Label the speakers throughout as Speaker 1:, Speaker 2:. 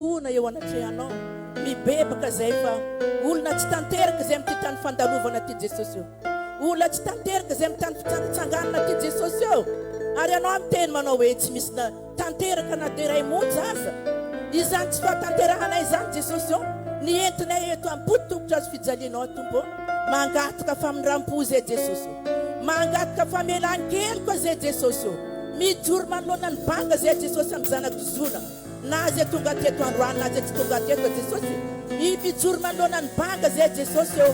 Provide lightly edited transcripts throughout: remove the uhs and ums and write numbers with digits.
Speaker 1: Una eo anatrehanao mibebaka zay fa olona tsy tanteraka zay amty tany fandalovana ty Jesosy io. Olona tsy tanteraka zay amty tany fitsangatsanganana ty Jesosy io. Ary anao amiteny manao hoe tsy misy na tanteraka na de ray monja aza. Izany tsy fahatanterahana izany Jesosy io. Ny entinay eto ampotokotra azy fijalianao tompo. Mangataka faminram-po zay Jesosy io. Mangataka famelan-kely koa zay Jesosy io. Mijoro manoloana ny banga zay Jesosy amin'ny zanako zona. Na zay tonga teto androany na zay tsy tonga teto Jesosy. I mijoro manoloana ny banga zay Jesosy io.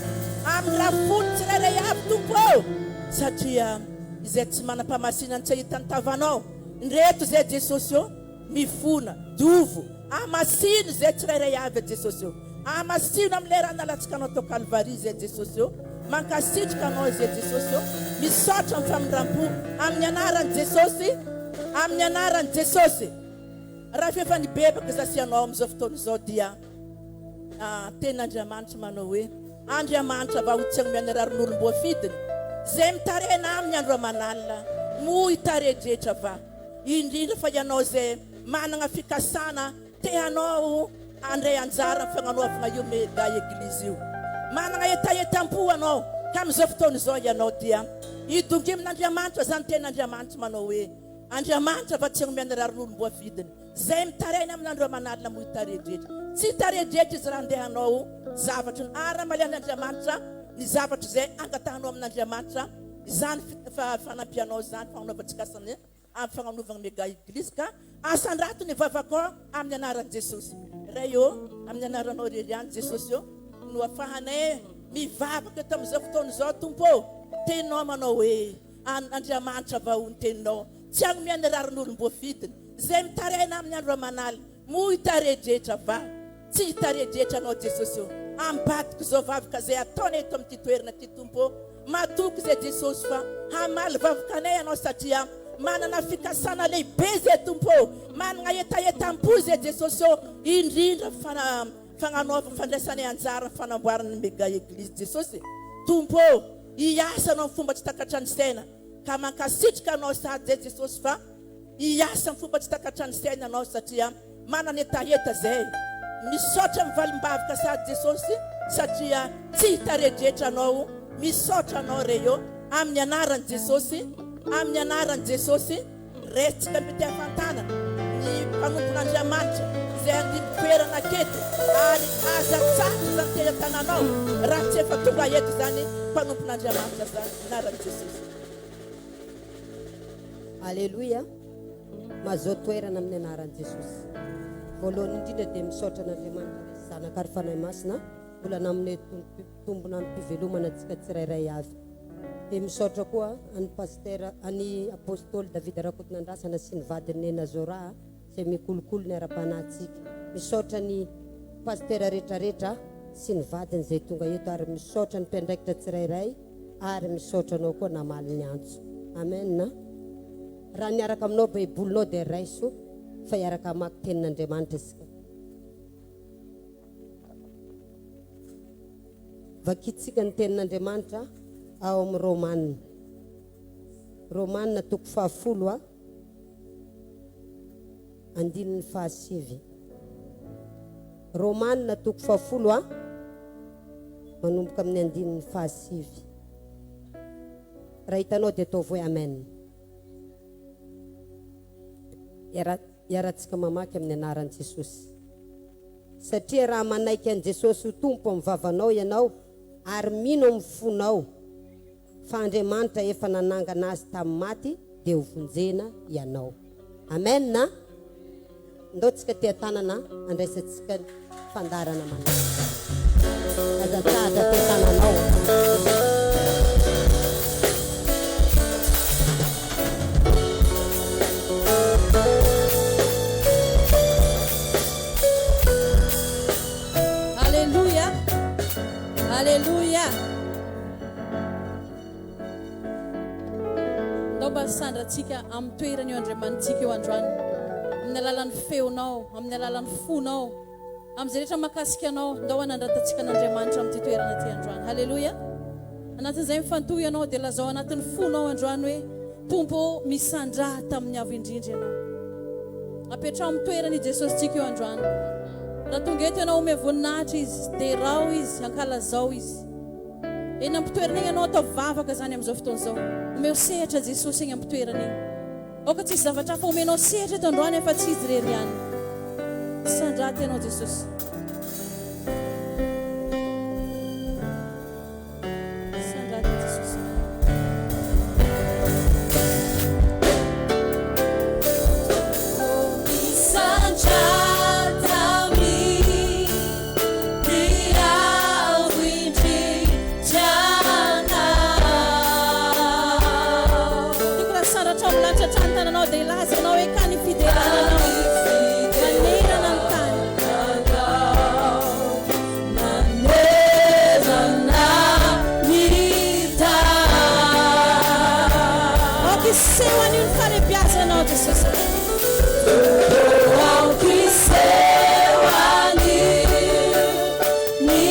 Speaker 1: Amin'ny lafolo tsirairay avy tompo. Satria izay tsy manam-pamasinana tsy ahitany tavanao. Ndreto zay Jesosy io mifona dovo. Amasino zay tsirairay avy Jesosy io. Amasino amin'ny lerana alatsakanao tao Kalvari zay Jesosy io. Mankasitrika anao zay Jesosy io. Misaotra amin'ny faminram-po amin'ny anaran'i Jesosy. Amin'ny anaran'i Jesosy. Raha fefa nibebaka zasianao amin'izao fotoana izao dia ten'Andriamanitra manao hoe Andriamanitra va ho tsy agnomena rarin'olom-boafidiny zay mitarena amin'ny andro aman'alina mo hitaredretra va indrindra fa ianao zay manana fikasana tehanao andray anjara fagnanaovana io mega eglizy io manana etaetam-po anao ka amin'izao fotoana izao ianao dia idongy amin'Andriamanitra zany ten'Andriamanitra manao hoe Andriamanitra va tsy agnomena rarin'olom-boafidiny zay mitarena amin'ny andro aman'alina mo hitaredretra tsy hitaredretra izy raha andehanao zavatra ara malian'Andriamanitra ny zavatra zay angatahanao amin'Andriamanitra izany fanampianao zany fagnanaovantsikasan'ny amin'ny fagnanovana mega eglizy ka asandrato ny vavakao amin'ny anaran'i Jesosy ray io amin'ny anaranao reriany Jesosy io no afahanay mivavaka eto amin'izao fotoana izao tompo teninao manao hoe Andriamanitra va ho ny teninao tsy agnomena rarin'olom-boafidiny zay mitarena amin'ny andro aman'alina mo hitaredretra va tsy hitaredretra anao Jesosy io ambadiko zao vavaka zay ataonay eto amin'ity toerana ty tompo matoky zay Jesosy fa hamaly vavakanay anao satria manana fikasana lehibe zay tompo manana etaetam-po zay Jesosy io indrindra fagnanaova fandraisanay anjara fanamboarana mega eglizy Jesosy tompo hiasa anao amin'ny fomba tsy takatra ny saina ka mankasitrika anao sady zay Jesosy fa hiasa amin'ny fomba tsy takatra ny saina anao satria manana etaeta zay misaotra mivalim-bavaka sady Jesosy satria tsy hitaredretra anao misaotra anao reyo amin'ny anaran'i Jesosy amin'ny anaran'i Jesosy resitsika mety hafantanana ny mpanompon'Andriamanitra zay andiny-toerana aketo ary azatsatra zany tenan-tananao raha tsy efa tonga eto zany mpanompon'Andriamanitra zany anaran'i Jesosy.
Speaker 2: Alleluia. Mazoto toerana amin'ny anaran'i Jesosy. Voalohany indrindra dia misaotra an'Andriamanitra zanaka ary fanahy masina volana amin'ny tombona amin'ny mpivelomana antsika tsirairay avy. Dia misaotra koa any pastera any apôstôly David Rakotonandrasana sy ny vadiny Nena Zora izay mikolokolo ny ara-panahintsika. Misaotra ny pastera rehetrarehetra sy ny vadiny izay tonga eto ary misaotra ny mpiandraikitra tsirairay ary misaotra anao koa namaly ny antso. Amen. Raha niaraka aminao baibolinao dia raiso fa hiaraka mamaky tenin'Andriamanitra isika. Vakitsika ny tenin'Andriamanitra ao amin'ny Romanina. Romanina toko 10 andininy 7. Romanina toko 10 manomboka amin'ny andininy 7. Raha hitanao dia ataovy hoe amen. Iaratsika mamaky amin'ny anaran'i Jesosy. Satria raha manaiky an Jesosy ho tompo amin'ny vavanao ianao ary mino amin'ny fonao fa Andriamanitra efa nanangana azy tamin'ny maty dia ho vonjena ianao. Amen na? Ndao tsika tia tanana andraisantsika fandarana manaraka. Azatsahatra tia tananao.
Speaker 3: Alleluia. Ndao mba sandratsika amin'ny toerana io Andriamanitsika eo androany amin'ny alalan'ny feonao amin'ny alalan'ny fonao amin'izay rehetra mahakasika anao ndao anandratantsika an'Andriamanitra amin'ity toerana ity androany. Halleluia. Anatin'izay mifantohy ianao dia lazao anatin'ny fonao androany hoe tompo misandraha tamin'ny avo indrindra ianao. Apetrao amin'ny toerana i Jesosy tsika eo androany. raha tonga eto ianao ome voninahitra izy dia rao izy ankalazao izy eny ampitoerana igny ianao atao vavaka zany amin'izao fotoana izao omeo sehatra Jesosy eny ampitoerana igny oka tsisy zavatra hafa omenao sehatra eto androany efa tsy izy rery ihany sandraty ianao Jesosy sandraty Jesosy Tantananao dia lazanao hoe kany fidelananao manerana ny tany manerana ny tany aokiseho an'io ny falebiazanao Jesosy aokiseho an'io ny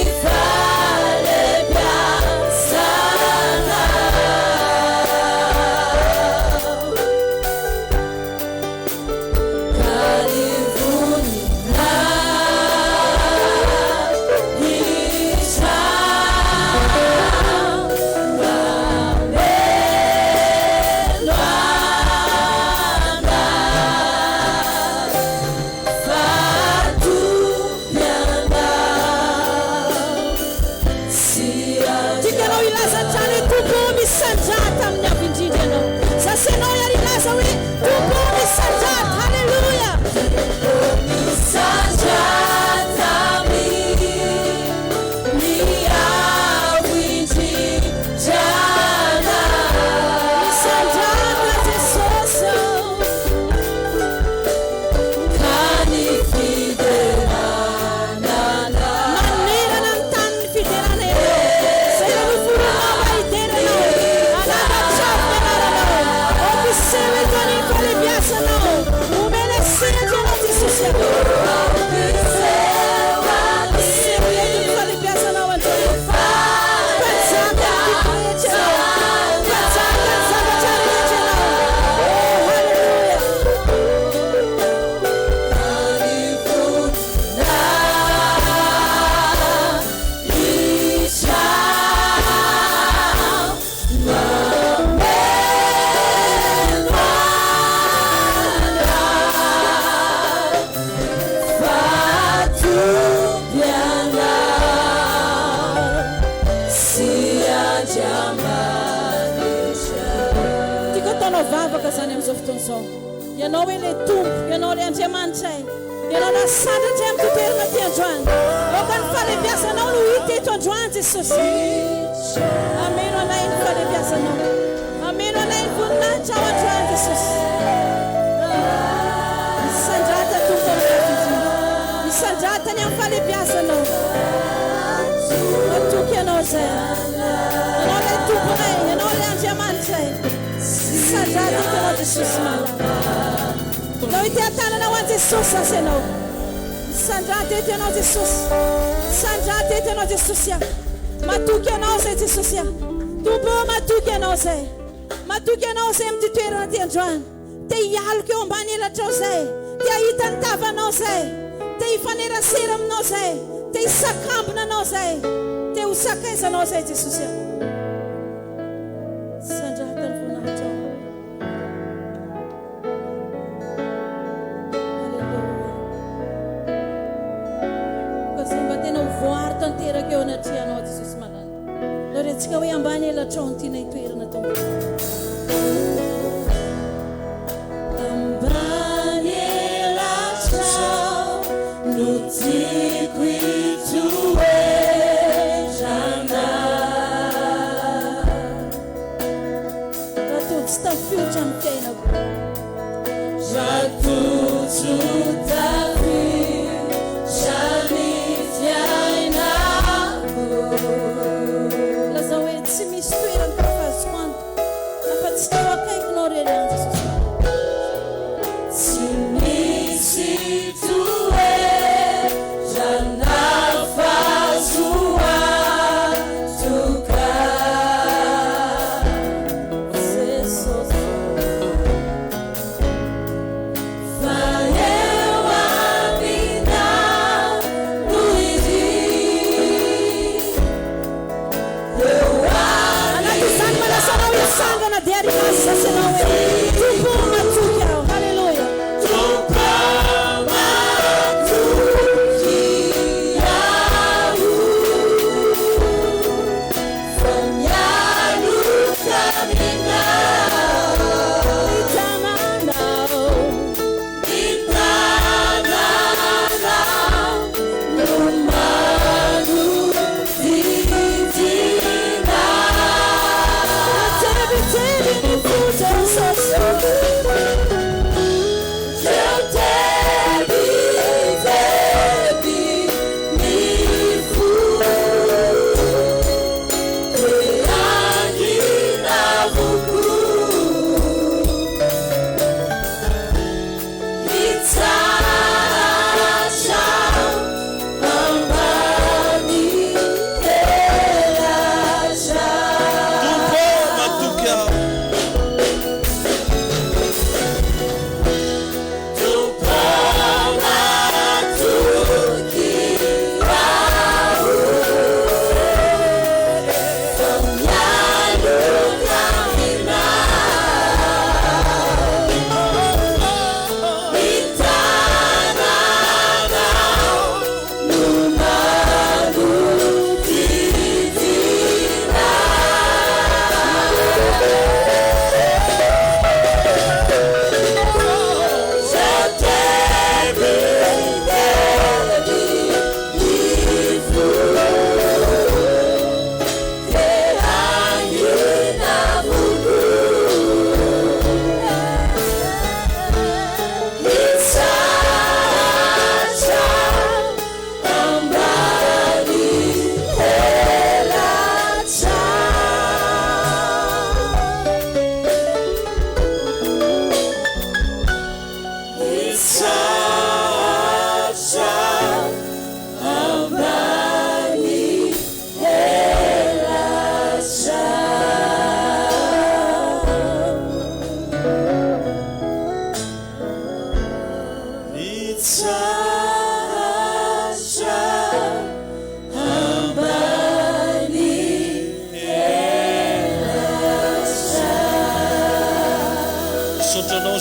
Speaker 3: ianao hoe le tompo ianao le andriamanitra ianao nasandratry amin'ny toerana ty androany oka ny falebiazanao no hita eto androany Jesosy ameno anay ny falebiazanao ameno anay ny voninahitra ao androany Jesosy misandrata tompo amin'ny misandratany amin'ny falebiazanao matoky ianao zay ianao le tomponay ianao le andriamanitra sandraty itanao Jesosy Nao ity atanana ho an'i Jesosy asy ianao sandraty eto ianao Jesosy sandraty eto ianao Jesosy matoky ianao zay Jesosy tompo matoky ianao zay amin'ny toerana ty androany te hialoko eo ambany elatrao zay te hahita ny tavanao zay te hifanerasera aminao zay te hisakambina anao zay te ho sakaizanao zay Jesosy sandraty ny voninahitra voary tanteraka eo anatrianao Jesosy malala lorentsika hoe ambany elatrao ny tiana hitoerana tao ambany elatrao no tiako hitoerana raha todo tsy tafiotra amin'ny fiainako raha todo tsy tafiotra laza hoe tsy misy toerana kafazoko anto afa-tsy tao akaikinao rery any Jesosy tsy misy toerana fazoa toka Jesosy fa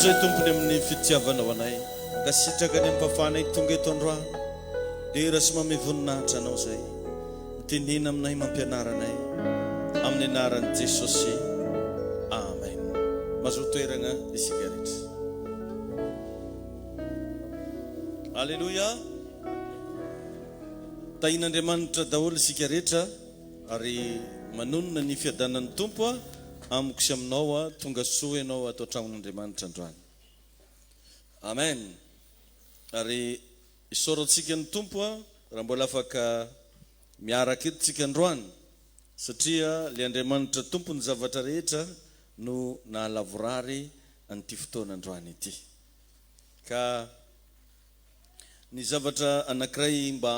Speaker 4: zay tompony amin'ny fitiavanao anay kasitraka ny ampafanay tonga eto androany dera sy mame voninahitra anao zay mitenena aminay mampianaranay amin'ny anaran'i Jesosy amen. Mazoto toerana isika rehetra. Alleluia. Tahin'Andriamanitra daholo isika rehetra ary manonona ny fiadanan'ny tompo amiko sy aminao tonga soa ianao ato an-tragnon'Andriamanitra androany. Amen. Ary isaorantsika ny tompo raha mbola afaka miaraka eto tsika androany satria le Andriamanitra tompo ny zavatra rehetra no nahalavorary an'ity fotoana androany ity. Ka ny zavatra anankiray mba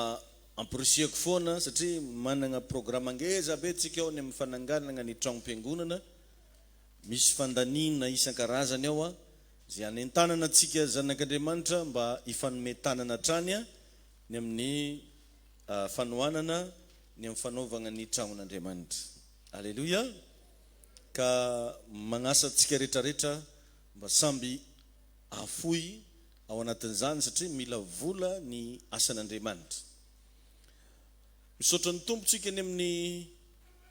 Speaker 4: ampirisiako foana satria manana programa ngeza be tsika ao ny amin'ny fananganana ny tragnom-piangonana. Misy fandanina isan-karazany ao zay anentanana tsika zanak'Andriamanitra mba ifanometanana trany ny amin'ny fanohanana ny amin'ny fanaovana ny tragnon'Andriamanitra. Alleluia. Ka magnasa tsika rehetrarehetra mba samby afoy ao anatin'izany satria mila vola ny asan'Andriamanitra. Misaotra ny tompontsika ny amin'ny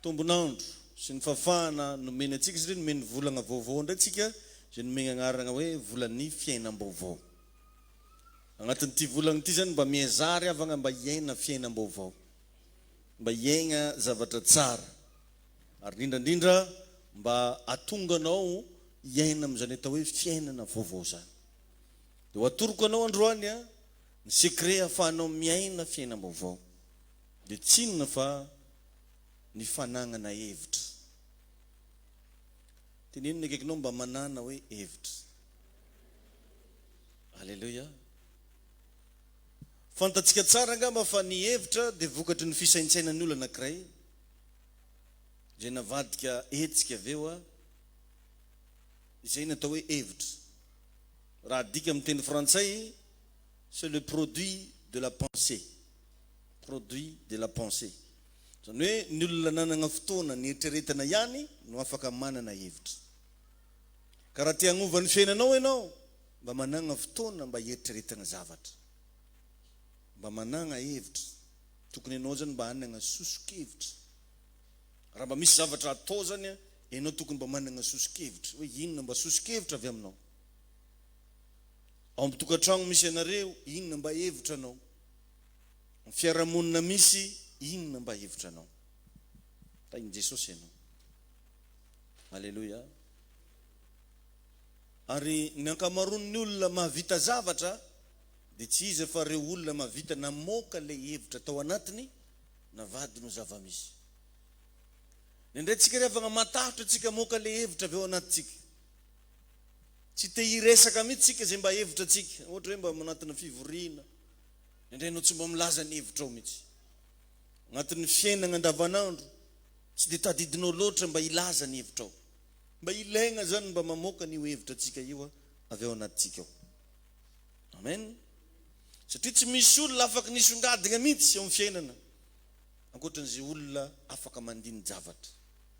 Speaker 4: tombonandro sy ny fafana nomena antsika satria nomeny volana vaovao ndray tsika zay nomena agnarana hoe volan'ny fiainam-baovao. Agnatin'ity volana ity zany mba miezary avana mba hiaina fiainam-baovao, mba hiaina zavatra tsara ary indrindra mba atonganao hiaina amin'izany atao hoe fiainana vaovao zany. Dia ho atoroko anao androany ny sekret ahafahanao miaina fiainam-baovao dia tsy inona fa ny fanagnana hevitra. Tenenina akaikinao mba manana hoe hevitra. Alleluia. Fantatsika tsara angamba fa ny hevitra dia vokatry ny fisaintsainan'ny olona anankiray zay navadika hetsika aveo izay natao hoe hevitra. Raha dika amin'ny teny frantsay c'est le produit de la pensée. Produit de la pensée. Zany hoe ny olona nanana fotoana ny eritreretana ihany no afaka manana hevitra. Ka raha te hagnova ny fiainanao ianao mba manana fotoana mba hieritreretana zavatra, mba manana hevitra. Tokony ianao zany mba hanana sosokevitra. Raha mba misy zavatra atao zany ianao tokony mba manana sosokevitra hoe inona mba sosokevitra avy aminao. Ao am-tokantragno misy anareo inona mba hevitra anao. Ny fiarahamonina misy inona mba hevitra anao. Tain'i Jesosy ianao. Alleluia. Ary ny ankamaroan'ny olona mahavita zavatra dia tsy izy fa reo olona mahavita namoaka le hevitra tao anatiny navady no zava-misy. Indray tsika rehefa matahotra tsika moka le hevitra avy ao anatintsika. Tsy te hiresaka mihitsy tsika zay mba hevitra tsika. Ohatra hoe mba manatina fivoriana. Indray anao tsy mba milaza ny hevitra ao mihitsy. Anatin'ny fiainana andavanandro tsy dia tadidinao loatra mba hilaza ny hevitra ao. Mba ilaigna zany mba mamoaka ny hevitra tsika io avy ao anatintsika ao. Amen. Satria tsy misy olona afaka nisongadina mihitsy ao amin'ny fiainana ankoatran'izay olona afaka mandiny zavatra.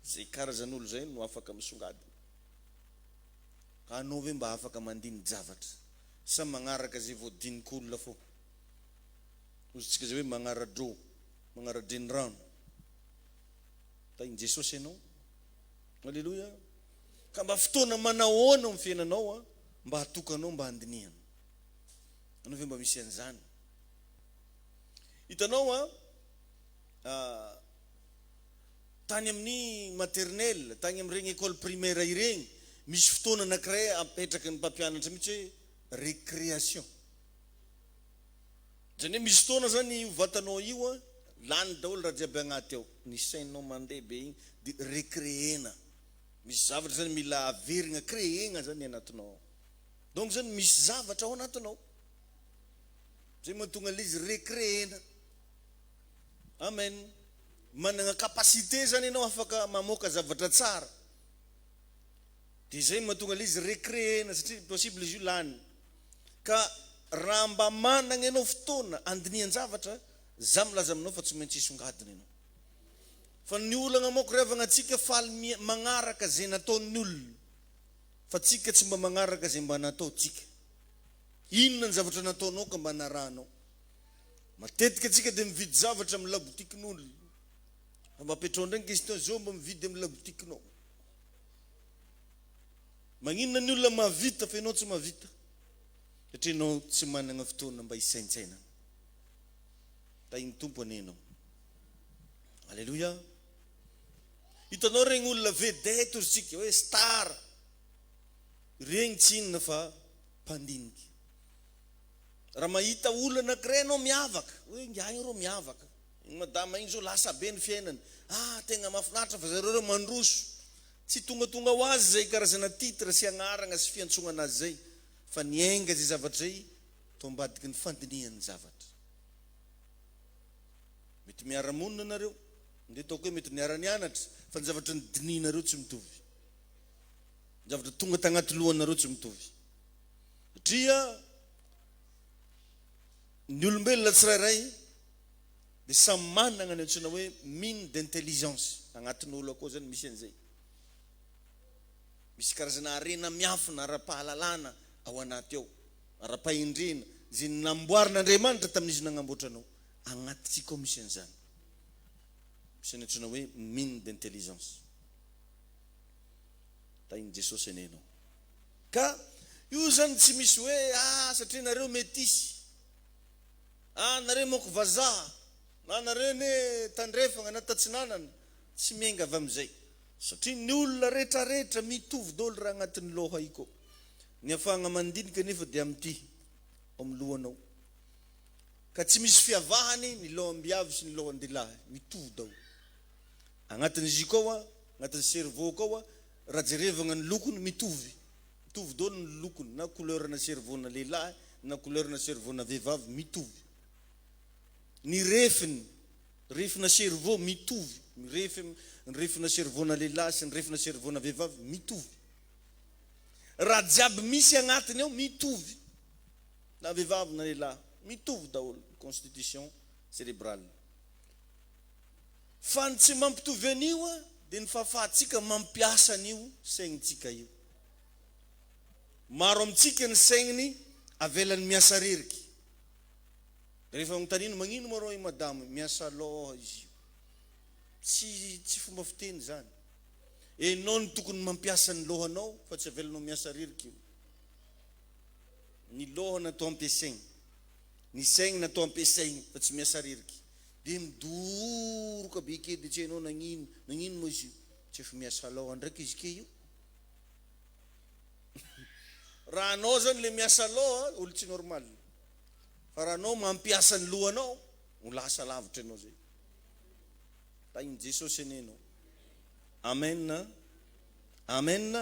Speaker 4: Zay karazan'olo zay no afaka misongadina. Ka anao ve mba afaka mandiny zavatra sa magnaraka zay voadinik'olona fô. Ozintsika zay hoe magnaradro, magnaradreny rano. Tain'i Jesosy ianao. Alleluia. Ka mba fotoana manahoana amin'ny fiainanao mba hatokanao mba handinihana. Anao ve mba misy an'izany? Hitanao tany amin'ny maternelle, tany amin'ireny école primaire ireny, misy fotoana anankiray apetraka ny mpampianatra mihitsy hoe récréation. Zany hoe misy fotoana zany vatanao io lany daholo raha jiaby agnaty ao. Ny sainao mandeha be igny dia récréena. Misy zavatra zany mila averina créena zany anatinao. Donc zany misy zavatra ao anatinao. Zay mahatonga izy récréena. Amen. Manana capacité zany ianao afaka mamoaka zavatra tsara. Dia zay mahatonga izy récréena satria possible izy io lany. Ka raha mba manana ianao fotoana andinian-javatra, za milaza aminao fa tsy maintsy hisongadina ianao. Fa ny olana moako revana antsika faly magnaraka zay nataon'ny olona. fa tsika tsy mba magnaraka zay mba nataotsika. Inona ny zavatra nataonao ka mba naranao. Matetika tsika dia mividy zavatra amin'ny labotikin'olona. Fa mba petrao ndray ny question zao mba mividy amin'ny labotikinao. Maninona ny olona mahavita fa ianao tsy mahavita? Satria ianao tsy manana fotoana mba hisaintsaina. Tainy tompo anenao. Alleluia. Hitanao regny olona vedette ozy tsika hoe star. Regny tsy inona fa mpandinika. Raha mahita olona anankiray anao miavaka, hoe ngiahy rô miavaka. Iny madama iny zao lasa be ny fiainany. Tegna mahafinaritra fa zareo mandroso. Tsy tonga ho azy zay karazana titre sy agnarana sy fiantsonana azy zay. Fa niainga zay zavatra zay to ambadiky ny fandinihan'ny zavatra. Mety miara-monina nareo. Nde taoko hoe mety niara-nianatra. Fa ny zavatra nidinihanareo tsy mitovy. Ny zavatra tonga tagnaty lohanareo tsy mitovy. Satria ny olombelona tsirairay dia samy manana ny antsoina hoe mine d'intelligence. Agnatin'olo akao zany misy an'izay. Misy karazana arena miafina ara-pahalalana ao anaty ao. Ara-pahindrena. Zay namboarin'Andriamanitra tamin'izy nagnamboatra anao. Agnatintsika ao misy an'izany. Misy ny antsoina hoe mine d'intelligence. Tainy Jesosy anenao. Ka io zany tsy misy hoe satria nareo metisy. Nareo moko vazaha. Nareo ne tandrefana na tatsinanana. Tsy miainga avy amin'izay. Satria ny olona rehetrarehetra mitovy daholo raha agnatin'ny loha iko. Ny afahagna mandinika nefa dia amin'ity amin'ny lohanao. Ka tsy misy fiavahany ny loham-biavy sy ny lohan-dehilahy. Mitovy daholo. Agnatin'izy koa, agnatin'ny cerveau koa, raha jerevana ny lokony mitovy. Mitovy daholo ny lokony. Na couleurna cerveau-na lehilahy, na couleurna cerveau-na vehivavy mitovy. Ny refina cerveau mitovy. Ny refina cerveau-na lehilahy sy ny refina cerveau-na vehivavy mitovy. Raha jiaby misy agnatiny ao mitovy. Na vehivavy na lehilahy mitovy daholo. Constitution cérébrale. Fa ny tsy mampitovy an'io dia ny fahafahantsika mampiasa an'io saignintsika io. Maro amintsika ny saigniny avelan'ny miasa reriky. Rehefa magnotanino magnino moa rô i madamo miasa loha izy io. Tsy fomba fiteny zany. Enao ny tokony mampiasa ny lohanao fa tsy avelanao miasa reriky io. Ny loha natao ampiasaigny. Ny saigny natao ampiasaigny fa tsy miasa reriky. Dia midoroka be ke dia tsy hainao nagnino moa izy io. Tsy efa miasa loha ndraiky izy ke io. Raha anao zany le miasa loha, olo tsy normal. Fa raha anao mampiasa ny lohanao, ho lasa lavitra anao zay. Tainy Jesosy anenao. Amen. Amen.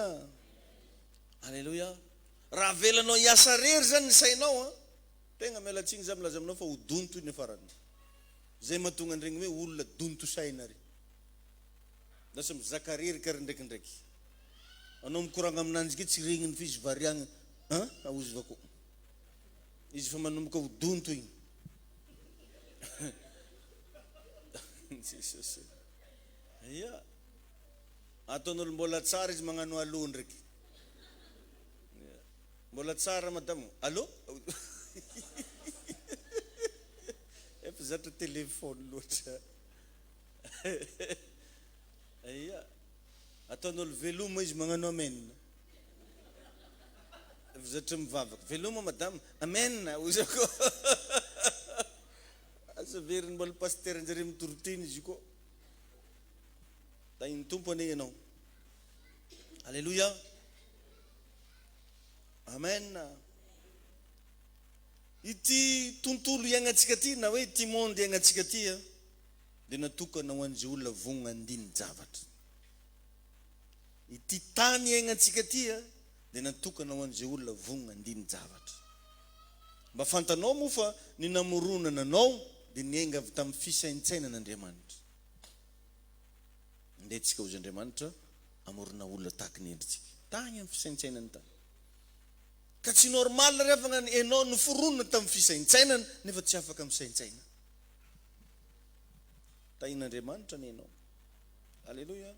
Speaker 4: Alleluia. Raha velanao hiasa rery zany ny sainao, tegna mialatsiny za milaza aminao fa ho donto iny farany. Zay mahatonga andregny hoe olona donto saina re. Lasa mizaka rery kary ndraikindraiky. Anao mikoragna aminanjy ke tsy regniny fa izy variagna. Aozy vako. Izy fa manomboka ho donto igny. Jesus. Ia. Ataon'olo mbola tsara izy magnano alo ndraiky. Mbola tsara madamo. Allô? Efa zatra telefony loatra. Ia. Ataon'olo veloma izy magnano amen. Efa zatra mivavaka. Veloma madamo. Amen. Ozako. Asa veriny mbola pasteur njare mitorotiny izy ko. Tainy tompo ane ianao. Alleluia. Amen. Ity tontolo iainantsika ty na hoe ity monde iainantsika ty dia natokana ho an'izay olona vonona andiny javatra. Ity tany iainantsika ty dia natokana ho an'izay olona vonona andiny javatra. Mba fantanao moa fa ny namoronana anao dia niainga avy tamin'ny fisaintsainan'Andriamanitra. Ndetsika hozy Andriamanitra amorona olona tahaka ny endritsika. Tany amin'ny fisaintsainany tany. Ka tsy normal rehefa enao noforonona tamin'ny fisaintsainana nefa tsy afaka misaintsaina. Tain'Andriamanitra ny enao. Alleluia.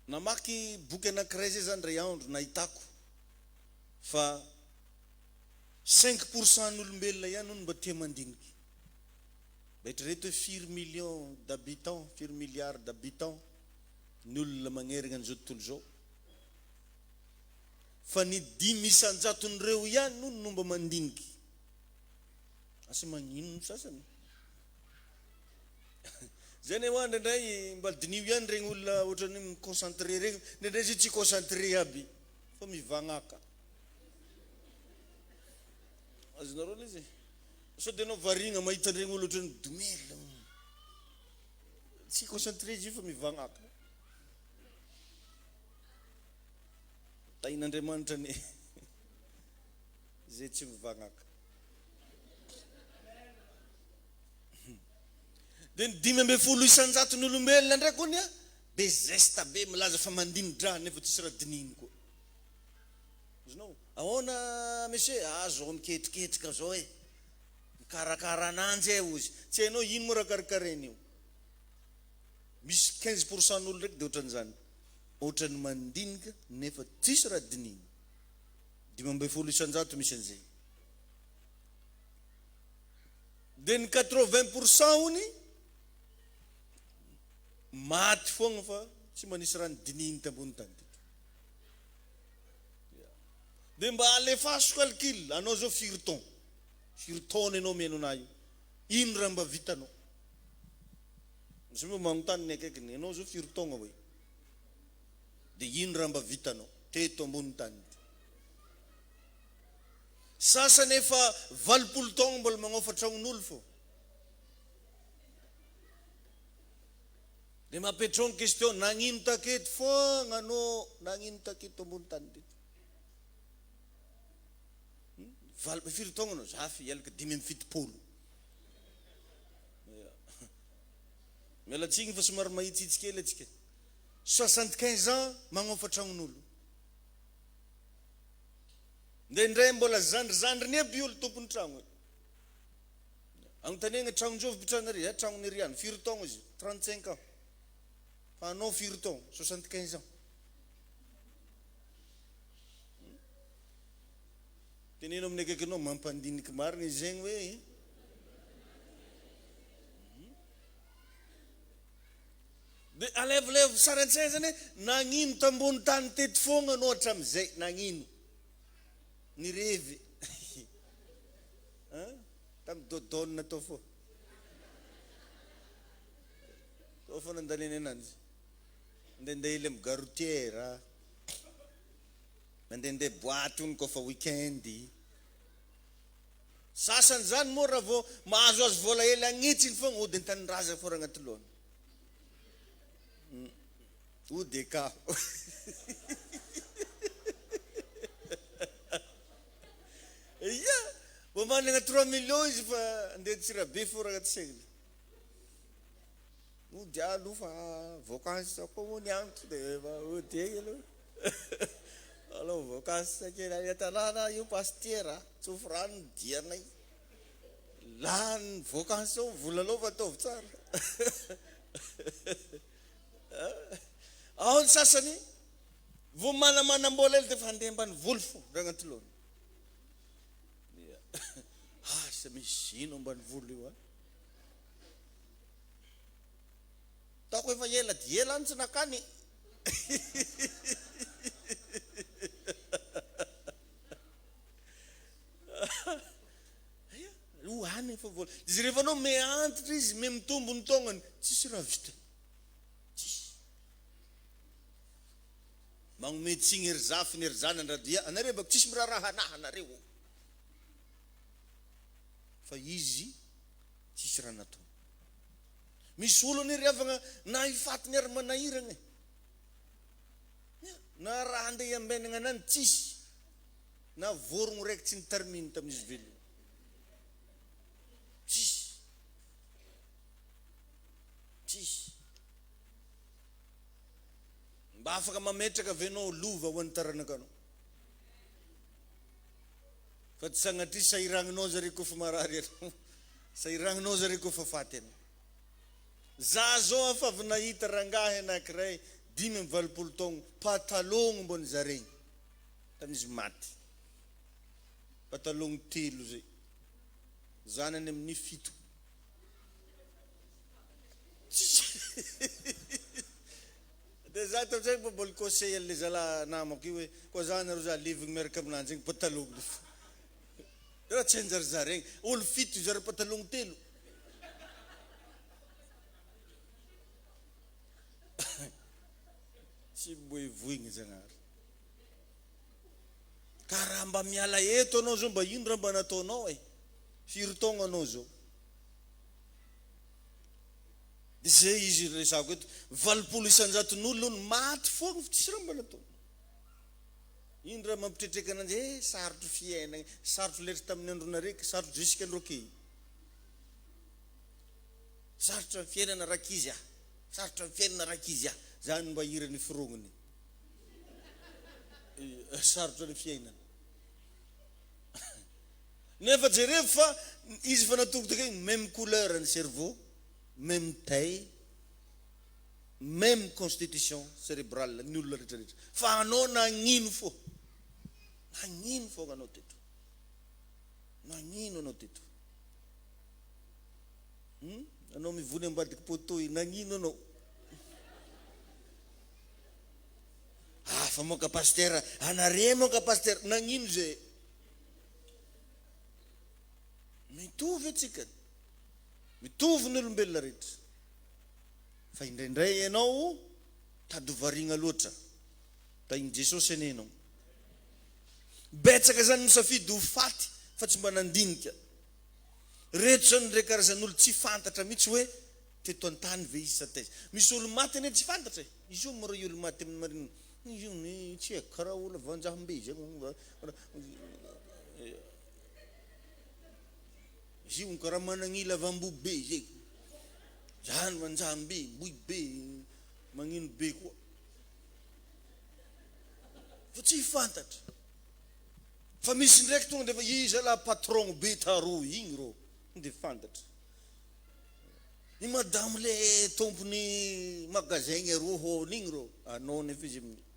Speaker 4: namaky boky anankiray zay zany ray andro nahitako fa 5% n'olombelona ihany no mba tia mandiniky. Eritrereto hoe 4 millions d'habitants, 4 milliards d'habitants ny olona magnerigna an'izao tontolo zao. Fa ny 5 isanjaton'ireo ihany no mba mandiniky. Asa magnino ny sasany? Zany hoe ndraindray mba dinio ihany regny olona ohatrany miconcentré regny, ndraindray izy tsy concentré aby fa mivagnaka. Azonareo le izy sao de anao varigna mahita regny olo ohatrany domela tsy concentré izy fa mivagnaka. Tain'Andriamanitra ny zay tsy mivagnaka. De ny 5 isanjaton'olombelona ndray koa nia be zesta be milaza fa mandini-draha nefa tsisy raha dininy koa. Izinao ahoana monsieur azo miketriketrika zao e mikarakara ananjy e ozy tsy hainao ino moa raha karakareny io. Misy 15% n'olo ndraiky de ohatran'izany, ohatrany mandinika nefa tsisy raha dininy. 5 isanjato misy an'izay. De ny 80% hony maty foagna fa tsy manisy raha dininy tambony tany. De mba alefaso calcul anao zao firton anao meno na io ino raha mba vitanao. Misy mba magnontany ny akaikiny anao zao firton hoe de ino raha mba vitanao teto ambony tany. Sasany efa 20 taogno mbola magnofa tragnon'olo fô. De mampetrongo question nagnino taketo foagna anao nagnino taketo ambony tany teto. Firy taogno anao za fialaka 570. Mialatsigny fa somary mahitsitsy kely atsika. 75 ans magnofa tragnon'olo. Ndray mbola zandrizandriny aby olo tompony tragno. Agnontaniagna tragnonjovy Betranary, tragnony Riano, firy taogno izy? 35 ans. Fa anao firy taogno? 75 ans. Teneno amin'ny akaikinao mampandiniky marina izy zegny hoe de alevolevo sara an-tsaina zany nagnino tambony tany teto foagna anao hatram'izay nagnino ny revy tamin'ny dodona tao fô tao fô nandaleny ananjy mandehandeha hely amin'ny garotiera mandehandeha boaty ony koa fa weekend. Sasany zany moa raha vao mahazo azy vola hely agnitsiny foagna ody an-tanindraza fô raha agnaty lohany. Ody ka ia vao manana 3 millions izy fa andeha Tsirabe fô raha agnaty saigny. Ody aloha fa voakansa koa moa ny antoko de efa ody egny aloha. Alo voakansa kely any an-tanàna io pastiera tsofi rano dianay lany voakansa vola alao fa ataovy tsara. Ao ny sasany vao manamanam-bola ely de fa andeha ambany voly fo raha agnaty lohany. Asa misy ino ambany voly io a? Taoko efa ela dia ela antsy nakany. Hoany fa vola. Izy rehefa anao me antitra izy me mitombo ny taognany tsisy raha vita. Tsisy. Magnome tsiny ery zafiny ery zanany radia anareo bako tsisy miraharaha anahy anareo. Fa izy tsisy raha natao. Misy olo ny riavagna na hifatiny ary manahiragna. Na raha andeha hiambenagna anany tsisy. Na vorogno raiky tsy nitariminy tamin'izy velogno. Tsisy. Tsisy. Mba afaka mametraka venao lova ho an'ny taranakanao. Fa tsy sagnatria sahiragninao zare kofa marary anao. Sahiragninao zare kofa faty anao. Za zao afa avy nahita rangahy anankiray 5-valopolo taogno patalogno mbony zaregny tamin'izy maty patalogno 3 zay zanany amin'ny 7 de za tamizay mbola conseil an'le zala namako io hoe koa zany aro za levigny miaraka aminanjy igny patalogno raha tsy anjary zaregny olo 7 zare patalogno 3 tsy boevoigny zagnary ka raha mba miala eto anao zao mba ino raha mba nataonao firy taogno anao zao de zay izy resako eto 20,000 maty fogna fa tsisy raha mba natao ino raha mampitretreka ananjy sarotro fiainagna sarotro letra tamin'ny androna raiky sarotro jusika androke sarotro amin'ny fiainana rakizy sarotro amin'ny fiainana rakizy zany mba irany firognony sarotro ny fiainana nefa jereo fa izy fa natokotaka igny même couleur ny cerveau même taille même constitution cérébrale ny olona rehetrarehetra fa anao nagnino fo anao teto nagnino anao teto anao mivony ambadiky poto nagnino anao fa moka pasteur anare moka pasteur nagnino zay mitovy atsika mitovy ny olombelona rehetra fa indraindray ianao tadovariagna loatra tainy Jesosy anenao betsaka zany misafidy ho faty fa tsy mba nandinika reto zany ndray karazan'olo tsy fantatra mihitsy hoe teto an-tany ve izy sa taiza misy olo maty ane tsy fantatra izy io mora olo maty amin'ny marina izy io tsy haiko karaha olo vanjaham-be izy izy io karaha managnila avambobe zay zany vanjaham-be boibe magnino be koa fa tsy fantatra fa misy ndraiky tonga defa izy ala patron be taro igny ro de fantatra ny madame le tompony magasin aro igny ro anao nefa izy amin'ny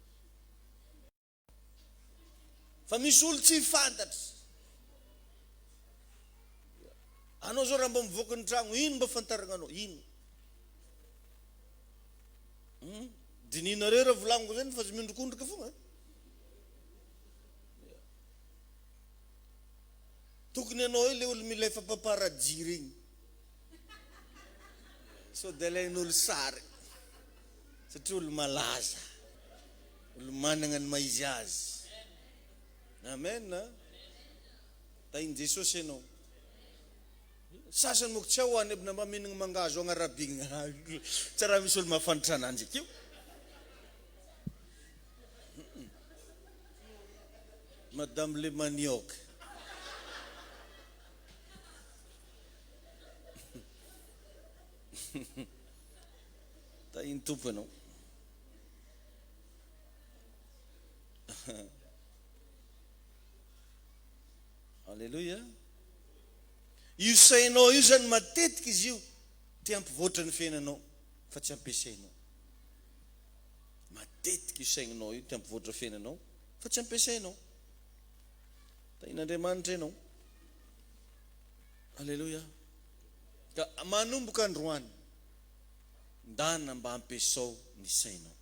Speaker 4: fa misy olo tsy fantatra anao zao raha mba mivoaka ny tragno ino mba fantaragna anao ino dininareo raha volagniko zany fa tsy mindrokondroka fogna tokony anao io le olo mila fampaparajiry igny so de alain'olo sary satria olo malaza olo managna ny maizy azy amen tainy Jesosy anao sasany moko tsy ahoany aby namba minagna mangazo agnarabigna tsy raha misy olo mahafantatra ananjy akeo madame le manioc tainy tompo anao alleluia io sainao io zany matetika izy io te ampivoatra ny fiainanao fa tsy ampiasainao matetika io sainao io te ampivoatra fiainanao fa tsy ampiasainao tain'Andriamanitra ianao alleluia ka manomboka androany ndana mba ampiasao ny sainao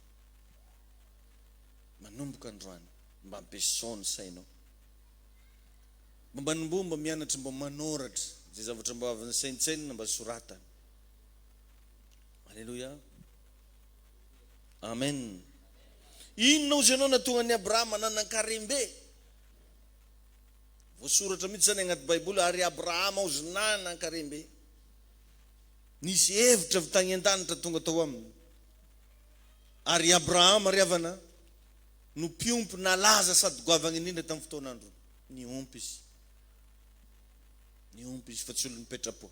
Speaker 4: manomboka androany mba ampiasao ny sainao mba mianatra mba manoratra zay zavatra mba avy ny saintsainina mba soratana alleluia amen inona ozy anao natonga ny Abrahama nanan-karembe voasoratra mihitsy zany agnaty baiboly ary Abrahama ozy nanan-karembe nisy hevitra avy tagny an-danitra tonga tao aminy ary Abrahama ry havana no mpiompy nalaza sady goavagna indrindra tamin'ny fotoanandro ny ompy izy fa tsy olo mipetrapo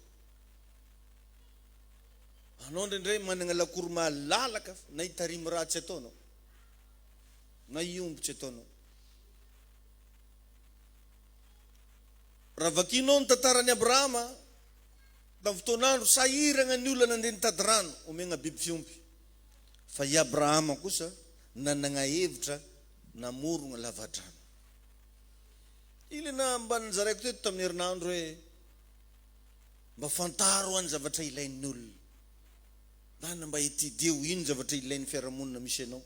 Speaker 4: anao ndraindray managna lakoro malalaka na hitarimy raha tsy ataonao na iompy tsy ataonao raha vakinao ny tantarany Abrahama tamin'ny fotoanandro sahiragna ny olona nandeha nitady rano omegna biby fiompy fa i Abrahama kosa nanagna hevitra namorogna lavadrano. Ilana mba nizaraiko teto tamin'ny herinandro hoe mba fantaro any zavatra ilain'ny olona. Dana mba hitideo ino zavatra ilain'ny fiarahamonina misy anao.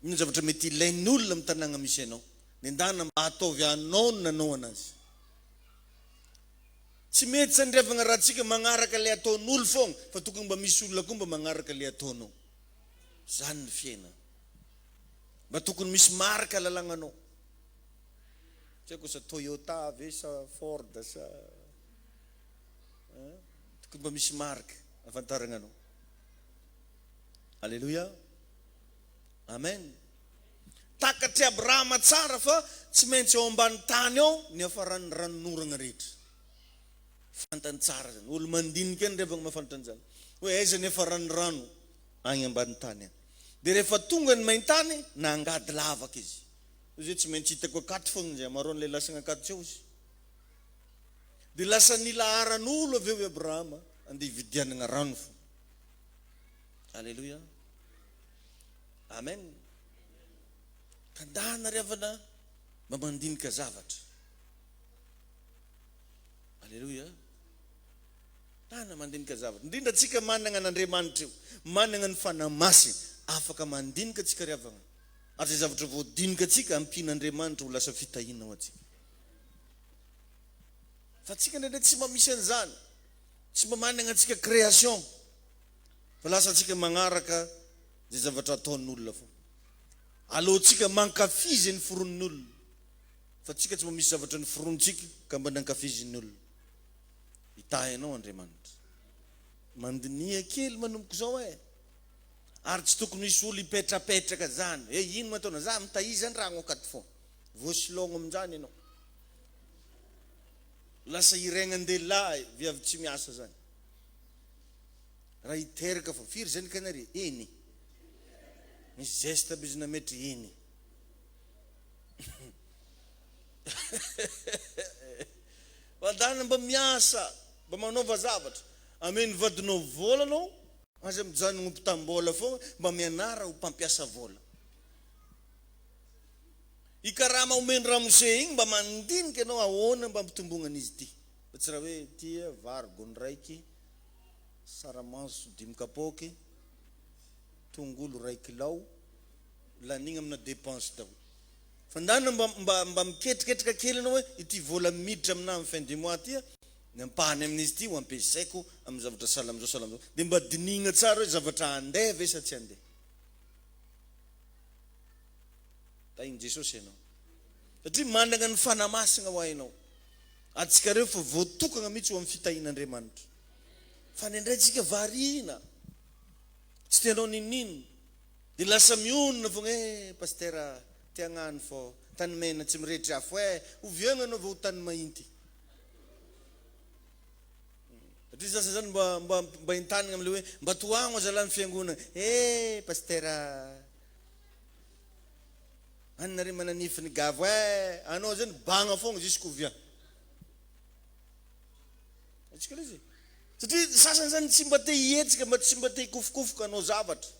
Speaker 4: Ino zavatra mety ilain'ny olona amin'ny tanàgna misy anao. Nendana mba ataovy anao no nanao anazy. Tsy mety sandrevagna raha tsika magnaraka le ataon'olo fogna, fa tokony mba misy olona koa mba magnaraka le ataonao. Zany ny fiaina. Mba tokony misy marika lalagnanao. Tsy haiko sa Toyota ve sa Ford sa tokony mba misy marika afantarana anao. Alleluia. Amen. Takatry Abrahama tsara fa tsy maintsy ao ambany tany ao ny afaran'ny ranonoragna rehetra. Fantany tsara zany. Olo mandinika ny revagna mafantany zany. Hoe aiza ny afaran'ny rano agny ambany tany any. Dia rehefa tonga ny main-tany nangady lavaka izy. Izy tsy maintsy hitako akato fogna zay maro an'ilay lasagna akato tsy izy. Dia lasa nilaharan'olo avy eo Abrahama andeha hividianana rano fo. Alleluia. Amen. Kandana riavana mba mandinika zavatra. Alleluia. Tana mandinika zavatra. Indrindra tsika manana n'Andriamanitra io, manana ny fanamasina, afaka mandinika tsika riavana. Ary zay zavatra voadinika tsika ampian'Andriamanitra ho lasa fitahina ho atsika. Fa tsika ndraindray tsy mba misy an'izany. Tsy mba manana tsika création. Fa lasa tsika magnaraka zay zavatra ataon'olona fo. Alohantsika mankafizy ny foron'olona. Fa tsika tsy mba misy zavatra ny forontsika ka mba nankafizin'ny olona. Itahinao Andriamanitra. Mandinia kely manomboka zao e. Ary tsy tokony misy olo hipetrapetraka zany. Ino mataona za mitahizy an-dragno akato fo. Voasilogno amin'izany ianao. Lasa iregnan-dehilahy viavy tsy miasa zany. Raha hiteraka fo. Firy zany kanary? Eny. Misy geste aby izy nametry eny. Vadana mba miasa, mba manaova zavatra. Ameny vadinao volanao, aza mijanona mpitam-bola fogna, mba mianara ho mpampiasa vola. Ikarama omeny ramose igny mba mandinika ianao ahoana mba mpitombognana izy ty. Fa tsy raha hoe tia vary gony raiky, saramaso 5 kapoky, tongolo 1 kilao, lanigna amina dépense daholo. Fandana mba miketriketrika kely anao hoe ity vola miditra amina amin'ny fin du mois ty, ny ampahany amin'izy ty ho ampiasaiko amin'ny zavatra salamzao salamzao. Dia mba dinigna tsara hoe zavatra andeha ve sa tsy andeha. Tahin Jesosy ianao. Satria manana ny fanamasina ho hainao. Atsika reo fa voatokana mihitsy ho amin'ny fitahin'Andriamanitra. Fa nendray tsika variana. Tsy tianao ninino. Dia lasa mionona fogna pastera tiagnano fô tany mena tsy miretry afo oviagna anao vao tany mainty. Satria sasa zany mba intanina am'le hoe mba toagno zalahy ny fiangonana. Pastera anare mananifiny gavo anao zany bagna fogna jusqu'au via. Atsika izy. Satria sasany zany tsy mba te hihetsika, tsy mba te hikofokofoka anao zavatra.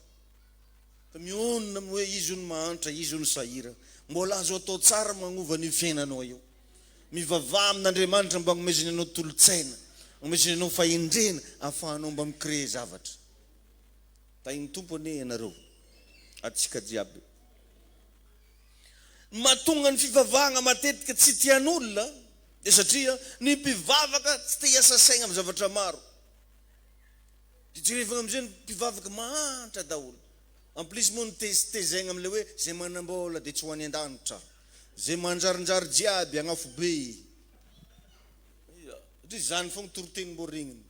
Speaker 4: Fa mionona hoe izy ny mahantra, izy ny sahira. Mbola azo atao tsara magnova ny fiainanao io. Mivavaha amin'Andriamanitra mba agnomezany anao tolotsaina, agnomezany anao fahendrena ahafahanao mba micréer zavatra. Tahin'ny tompony ianareo, atsika jiaby. Mahatonga ny fivavahana matetika tsy tian'olona, dia satria ny mpivavaka tsy te hiasa saina amin'ny zavatra maro. Dia jerevana amin'izay ny mpivavaka mahantra daholo. En plus moa ny tezaigna amin'ilay hoe zay manam-bola dia tsy ho any an-danitra, zay manjarinjary jiaby agnafo be. Satria zany fogna torotenim-boaregniny.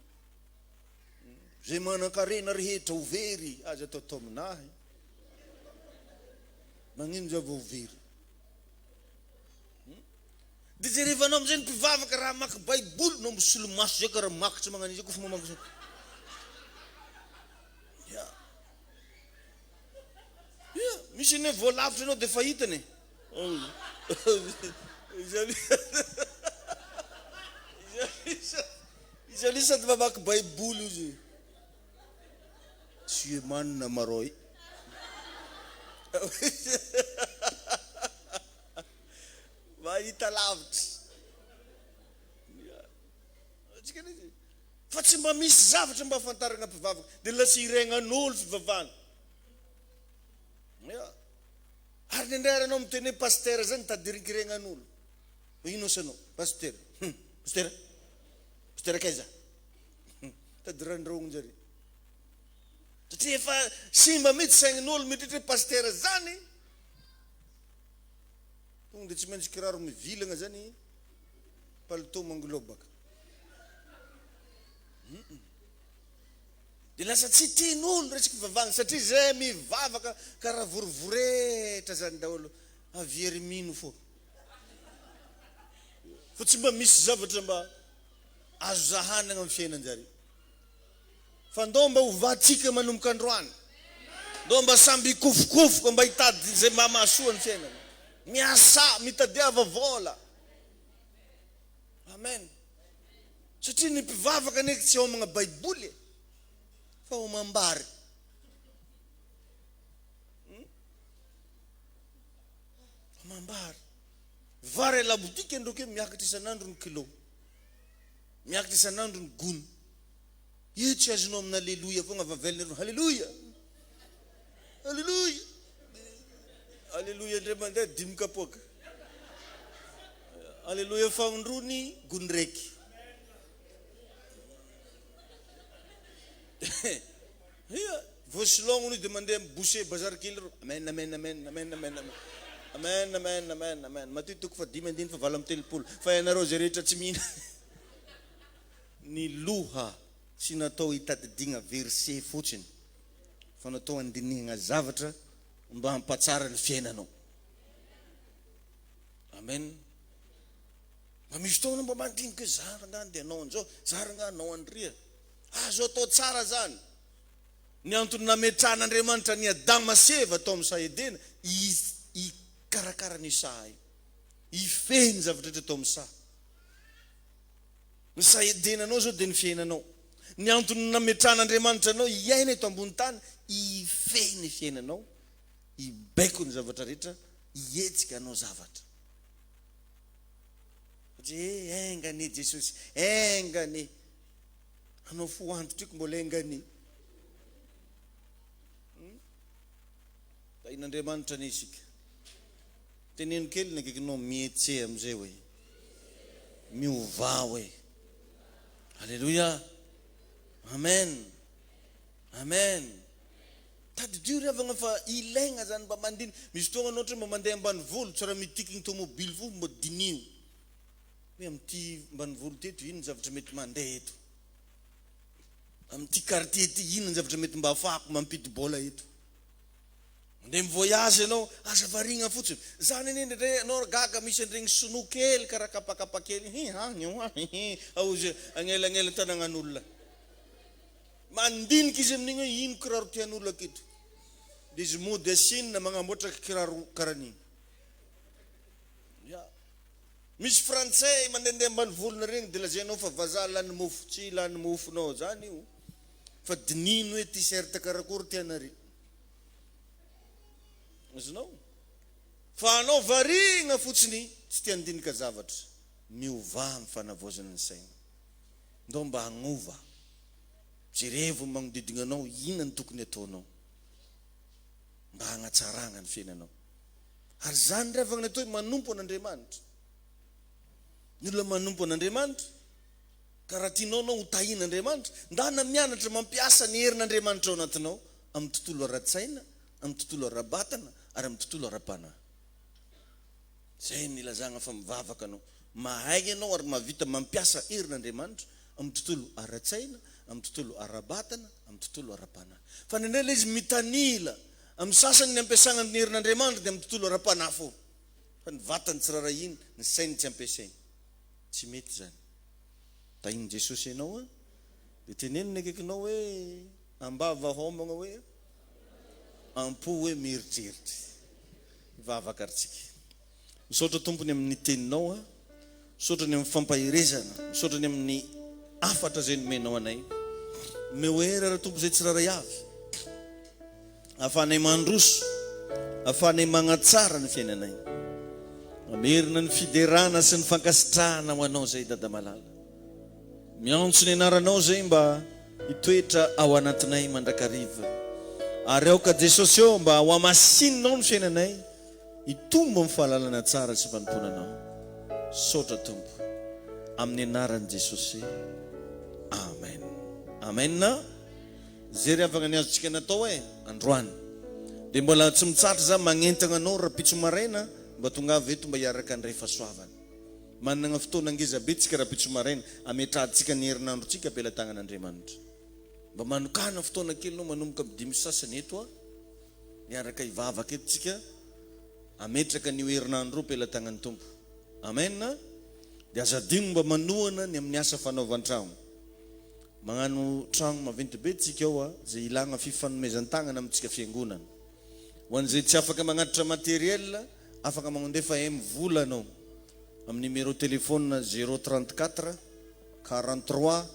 Speaker 4: Zay manan-karena rehetra overy, aza atao aminahy. Magnino zay vao overy. Dia jerevanao amin'izay ny mpivavaka raha maka baiboly, no misolomaso zay ka raha makitra magnano izy kofa mamaky zay. Misy ny voalavitra anao dia fahitany. Izy ali sady mamaky baiboly izy. Monsieur manina maroy. Mahita lavitra. Fa tsy mba misy zavatra mba afantarana mpivavaka dia lasa iregnan'olo fivavahana. Ary nindray anao miteny hoe pasteur zany tadirikiregnan'olo. Ino sanao? Pasteur. Pasteur. Pasteur kaiza. Tadirandraogno jare. Satria efa simba mihitsy saignin'olo mitritra hoe pasteur zany. Tonga dia tsy maintsy kiraro mivilagna zany, palitao mangolobaka. Dia lasa tsy tian'olo resaka fivavahana satria zay mivavaka karaha vorovoretra zany daholo aviery mino fo. Fa tsy mba misy zavatra mba azo zahanana amin'ny fiainan-jare. Fa ndao mba hovatsika manomboka androany. Ndao mba samby kofokofoka mba hitady zay mahamahasoa ny fiainana. Miasa, mitadiava vola. Amen. Satria ny mpivavaka neky tsy homagna baiboly fa homam-bary. Homam-bary. Vary labotika ndroke miakatra isan'andro ny kilo. Miakatra isan'andro ny gony. Io tsy azonao amina alleluia foagna vavelina. Halleluia. Halleluia. Halleluia ndray mandeha dimy kapoaka. Halleluia faondrony gony raiky. Vosilongony dia mandeha boucher bazar kely. Amen, amen, amen, amen, amen, amen. Amen, amen, amen, amen. Matoy toko fa 5 fa 7 fa ianareo zay rehetra tsy mihina. Ny loha tsy natao hitadidigna verset fotsiny fa natao andinihana zavatra mba hampatsara ny fiainanao. Amen. Mba misy fotoana mba mandinika hoe zara nga dia anao an'izao, zara nga anao andria. Azo atao tsara zany. Ny antony nametran'Andriamanitra ny Adama sy Eva tao amin'ny sahedena, ikarakara ny saha io. Ifehiny zavatra rehetra tao amin'ny saha. Ny sahedenanao zao dia ny fiainanao. Ny antony nametran'Andriamanitra anao iaina eto ambony tany, ifehiny fiainanao, ibaiko ny zavatra rehetra, ihetsika anao zavatra. Satria engany Jesosy, engany. Anao fo antotriko mbola engany. Tain'Andriamanitra ny isika. Teneno kely nakekinao mietse amizay hoe. Miova hoe. Halleluja. Amen. Amen. Tadidio riavagna fa ilaigna zany mba mandiny. Misy fotoana anao ohatra mba mandeha ambanivolo, tsy raha mitiky ny tomobily fo mba dinio. Hoe amin'ity ambanivolo teto ino ny zavatra mety mandeha eto. Amin'ity quartier ty ino ny zavatra mety mba afahako mampity bola eto. Mandeha mivoyage anao, asa varigna fotsiny. Zany iny ndray anao gaga misy an'iregny sinoa kely karaha kapakapa kely. Aozy agnelagnela tanàgnan'olona. Mandinika izy amin'igny hoe ino kiraro tian'olona aketo. Dia izy mody asinina magnamboatra kiraro karan'igny. Misy frantsay mandehandeha ambanivolona regny dia lazainao fa vazaha lany mofo. Tsy lany mofonao zany io. Fa dinino hoe t-shirt karakory tianare. Azonao? Fa anao varigna fotsiny tsy tia andinika zavatra. Miova amin'ny fanavozana ny saina. Ndao mba hagnova. Jerevo magnodidina anao, inona ny tokony ataonao. Mba hanatsarana ny fiainanao. Ary zany ravagna natao hoe manompo an'Andriamanitra. Ny olona manompo an'Andriamanitra, karaha tianao anao hotahin'Andriamanitra, ndana mianatra mampiasa ny herin'Andriamanitra ao anatinao amin'ny tontolo ara-tsaina, amin'ny tontolo ara-batana ary amin'ny tontolo ara-panahy. Zay ny ilazagna fa mivavaka anao. Mahay anao ary mahavita mampiasa herin'Andriamanitra amin'ny tontolo ara-tsaina, amin'ny tontolo ara-batana, amin'ny tontolo ara-panahy. Fa nendrela izy mitanila amin'ny sasany ny ampiasana ny herin'Andriamanitra dia amin'ny tontolo ara-panahy fo. Fa ny vatany tsy rarahiny, ny sainy tsy ampiasainy. Tsy mety zany. Tahiny Jesosy ianao dia teneniny akekinao hoe ambava homagna hoe ampo hoe mieritreritra. Vavaka aritsika. Misaotra tompony amin'ny teninao, misaotrany amin'ny fampahirezana, misaotrany amin'ny afatra zay nomenao anay. Mehoera raha tompo zay tsy raray avy. ahafahanay mandroso, ahafahanay magnatsara ny fiainanay. Mamerina ny fiderana sy ny fankasitrahana ho anao zay dada malala. Miantso ny anaranao zay mba hitoetra ao anatinay mandrakariva. Ary aoka Jesosy eo mba ho amasininao ny fiainanay, hitombo amin'ny fahalalana tsara sy fanimponanao. Sotra tompo amin'ny anaran'i Jesosy. Amen. Amen. Zay afaka ny azontsika natao androany. Dia mbola tsy mitsatra za magnentana anao raha pitso maraina mba tonga avy eto mba hiaraka ny rehefa soavana. Manana fotoana ngeza be tsika raha pitso maraina ametrahantsika ny herinandrotsika ampelatanan'Andriamanitra. Mba manokana fotoana kely anao manomboka dimy sasany eto miaraka hivavaka eto tsika ametraka ny herinandro ampelatanan'ny Tompo. Amen. Dia aza digno mba manohana ny amin'ny asa fanaovan-trano. Magnano trano maventy be tsika ao zay ilagna fifanomezan-tagnana amintsika fiangonana. Ho an'izay tsy afaka magnatitra materiel, afaka magnandefa vola anao amin'ny numéro téléphone 034 43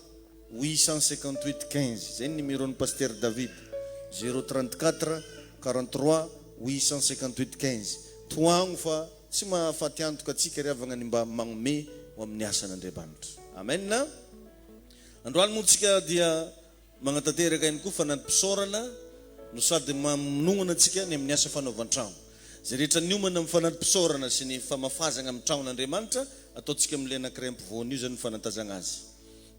Speaker 4: 858 15. Zay numéro ny pasteur David, 034 43 858 15. Toagno fa tsy mahafaty antoka atsika ry avagna ny mba magnome ho amin'ny asan'Andriamanitra. Amen. Androany moa tsika dia magnatanteraka ihany koa fanadimpisaorana no sady mamonogna atsika ny amin'ny asa fanaovan-trano. Zay rehetra niomana amin'ny fanadimpisaorana sy ny famafazana amin'ny tranon'Andriamanitra ataontsika amin'ilay anankiray ampivoany io zany ny fanantazana azy.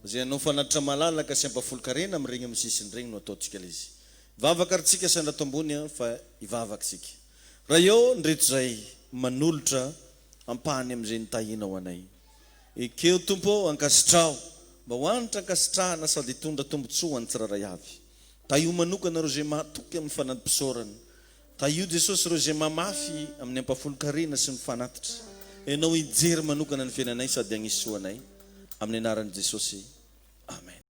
Speaker 4: Zay anao fanatitra malalaka sy ampafolo-karena amin'ireny amin'ny sisiny regny no ataontsika izy. Ivavaka aritsika sandrato ambony fa ivavaka sika. Raha eo ndreto zay manolotra ampahany amin'izay nitahina ho anay. Ekeo tompo ankasitrao mba hoanitra ankasitrahana sady hitondra tombotsoa ny tsiraray avy. Taio manokana reo zay mahatoky amin'ny fanadimpisaorana. Taio Jesosy reo zay mamafy amin'ny ampafolo-karena sy ny fanatitra. Ianao hijery manokana ny fiainanay sady hagnisoanay amin'ny anaran'i Jesosy. Amen.